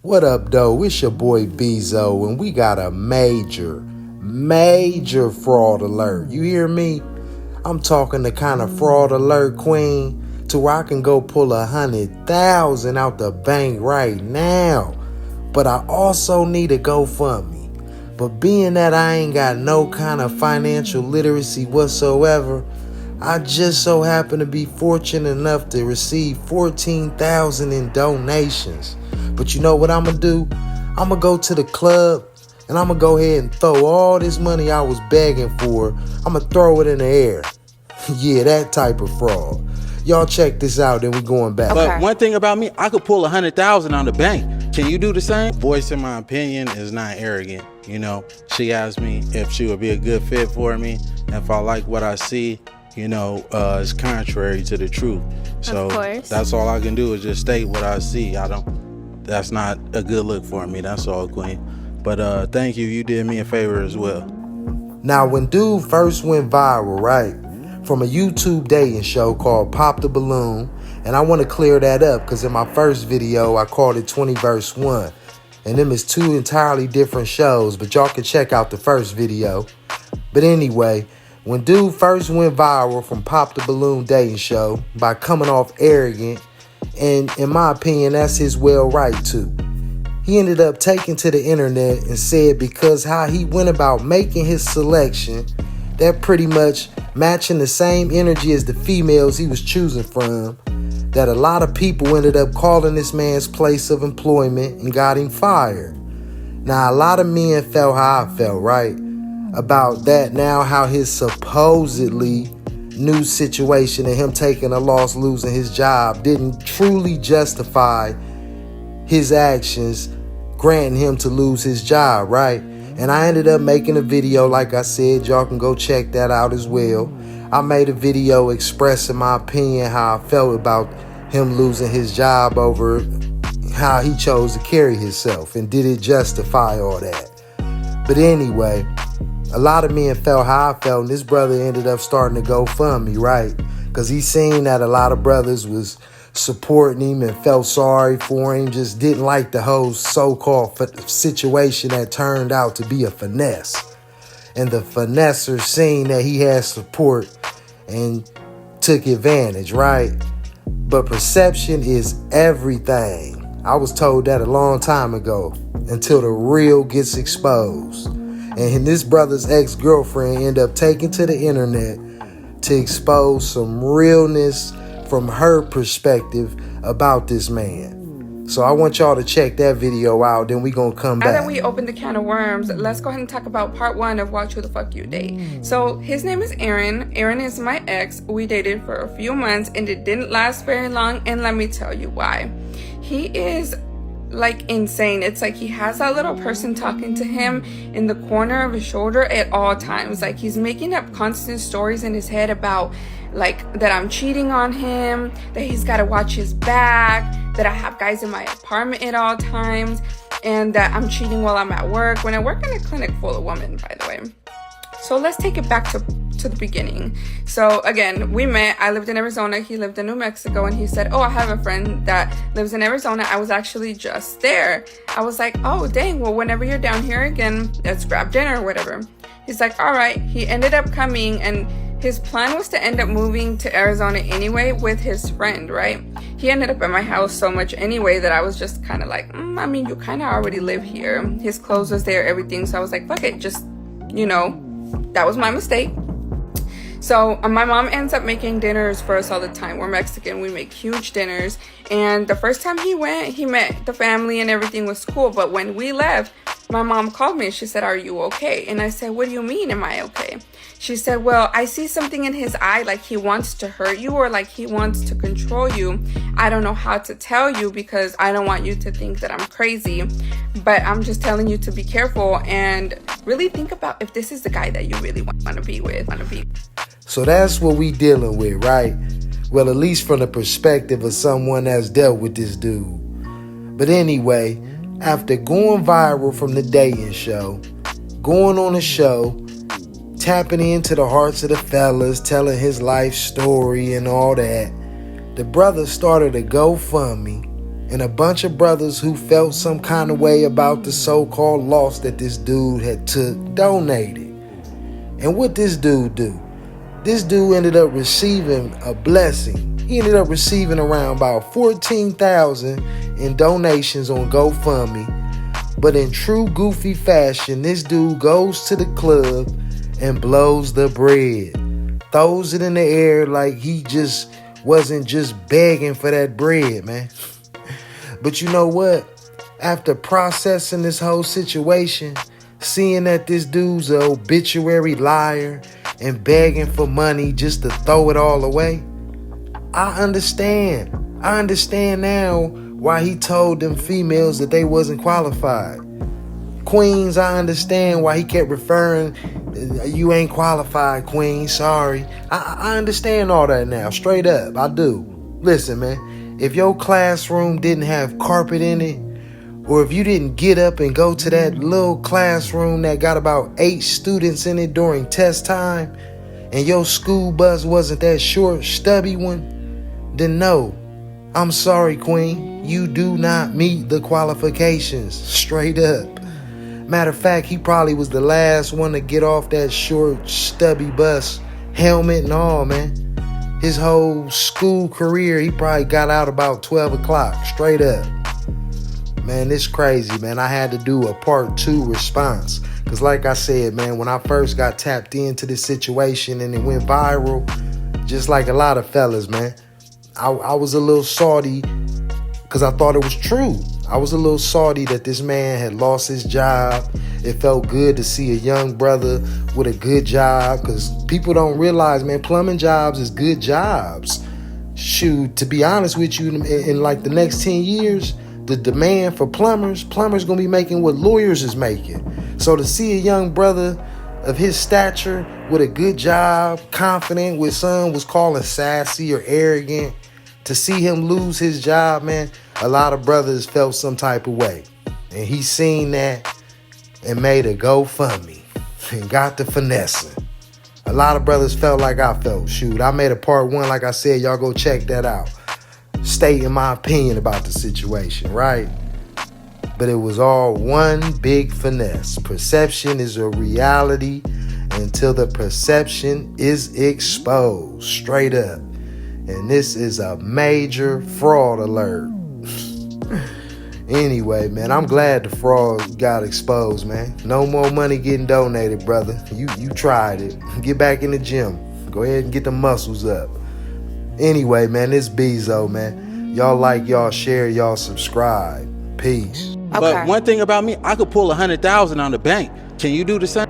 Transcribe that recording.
What up, though? It's your boy Bezo, and we got a major fraud alert. You hear me? I'm talking the kind of fraud alert, queen, to where I can go pull 100,000 out the bank right now. But I also need a GoFundMe. But being that I ain't got no kind of financial literacy whatsoever, I just so happen to be fortunate enough to receive 14,000 in donations. But you know what I'm going to do? I'm going to go to the club and I'm going to go ahead and throw all this money I was begging for. I'm going to throw it in the air. Yeah, that type of fraud. Y'all check this out, then we going back. But one thing about me, I could pull 100,000 on the bank. Can you do the same? Voicing my opinion is not arrogant. You know, she asked me if she would be a good fit for me. If I like what I see, you know, it's contrary to the truth. So that's all I can do is just state what I see. That's not a good look for me. That's all, queen. But thank you. You did me a favor as well. Now, when dude first went viral, right, from a YouTube dating show called Pop the Balloon, and I want to clear that up because in my first video, I called it 20 verse 1. And them is two entirely different shows, but y'all can check out the first video. But anyway, when dude first went viral from Pop the Balloon dating show by coming off arrogant, and in my opinion, that's his well right too. He ended up taking to the internet and said because how he went about making his selection, that pretty much matching the same energy as the females he was choosing from, that a lot of people ended up calling this man's place of employment and got him fired. Now, a lot of men felt how I felt, right? About that now, how his supposedly new situation and him taking a loss, losing his job didn't truly justify his actions, granting him to lose his job, right? And I ended up making a video, like I said, y'all can go check that out as well. I made a video expressing my opinion, how I felt about him losing his job over how he chose to carry himself, and did it justify all that. But anyway, a lot of men felt how I felt, and this brother ended up starting to GoFundMe, right? Because he seen that a lot of brothers was supporting him and felt sorry for him, just didn't like the whole so-called situation that turned out to be a finesse. And the finesser seen that he had support and took advantage, right? But perception is everything. I was told that a long time ago, until the real gets exposed. And this brother's ex-girlfriend ended up taking to the internet to expose some realness from her perspective about this man. So I want y'all to check that video out, then we gonna come back. Now that we opened the can of worms, let's go ahead and talk about part 1 of Watch Who the Fuck You Date. So his name is Aaron. Aaron is my ex. We dated for a few months and it didn't last very long, and let me tell you why. He is like insane. It's like he has that little person talking to him in the corner of his shoulder at all times. Like he's making up constant stories in his head about like that I'm cheating on him, that he's got to watch his back, that I have guys in my apartment at all times, and that I'm cheating while I'm at work, when I work in a clinic full of women, by the way. So let's take it back to the beginning. So again, we met. I lived in Arizona. He lived in New Mexico, and he said, oh, I have a friend that lives in Arizona. I was actually just there. I was like, oh, dang. Well, whenever you're down here again, let's grab dinner or whatever. He's like, all right. He ended up coming, and his plan was to end up moving to Arizona anyway with his friend, right? He ended up at my house so much anyway that I was just kind of like, I mean, you kind of already live here. His clothes was there, everything. So I was like, fuck it. Just, you know, that was my mistake. So my mom ends up making dinners for us all the time. We're Mexican. We make huge dinners. And the first time he went, he met the family and everything was cool. But when we left, my mom called me and she said, are you okay? And I said, what do you mean, am I okay? She said, well, I see something in his eye, like he wants to hurt you or like he wants to control you. I don't know how to tell you because I don't want you to think that I'm crazy, but I'm just telling you to be careful and really think about if this is the guy that you really want to be with. So that's what we dealing with, right? Well, at least from the perspective of someone that's dealt with this dude. But anyway, after going viral from the dating show, going on a show, tapping into the hearts of the fellas, telling his life story and all that, the brother started a GoFundMe and a bunch of brothers who felt some kind of way about the so-called loss that this dude had took donated. And what this dude do? This dude ended up receiving a blessing. He ended up receiving around about $14,000 in donations on GoFundMe. But in true goofy fashion, this dude goes to the club and blows the bread. Throws it in the air like he just wasn't just begging for that bread, man. But you know what? After processing this whole situation, seeing that this dude's an obituary liar and begging for money just to throw it all away, I understand. I understand now why he told them females that they wasn't qualified. Queens, I understand why he kept referring, you ain't qualified, queen, sorry. I understand all that now, straight up, I do. Listen, man, if your classroom didn't have carpet in it, or if you didn't get up and go to that little classroom that got about 8 students in it during test time, and your school bus wasn't that short, stubby one, then no, I'm sorry, queen, you do not meet the qualifications, straight up. Matter of fact, he probably was the last one to get off that short, stubby bus, helmet and all, man. His whole school career, he probably got out about 12 o'clock, straight up. Man, this crazy, man. I had to do a part 2 response. Because like I said, man, when I first got tapped into this situation and it went viral, just like a lot of fellas, man, I was a little salty because I thought it was true. I was a little salty that this man had lost his job. It felt good to see a young brother with a good job because people don't realize, man, plumbing jobs is good jobs. Shoot, to be honest with you, in like the next 10 years, the demand for plumbers going to be making what lawyers is making. So to see a young brother of his stature with a good job, confident, what some was calling sassy or arrogant, to see him lose his job, man, a lot of brothers felt some type of way. And he seen that and made a GoFundMe and got the finessing. A lot of brothers felt like I felt. Shoot, I made a part 1, like I said, y'all go check that out. Stating my opinion about the situation, right? But it was all one big finesse. Perception is a reality until the perception is exposed, straight up. And this is a major fraud alert. Anyway, man, I'm glad the fraud got exposed, man. No more money getting donated, brother. You tried it. Get back in the gym. Go ahead and get the muscles up. Anyway, man, this Bezo, man. Y'all like, y'all share, y'all subscribe. Peace. But one thing about me, I could pull 100,000 on the bank. Can you do the same?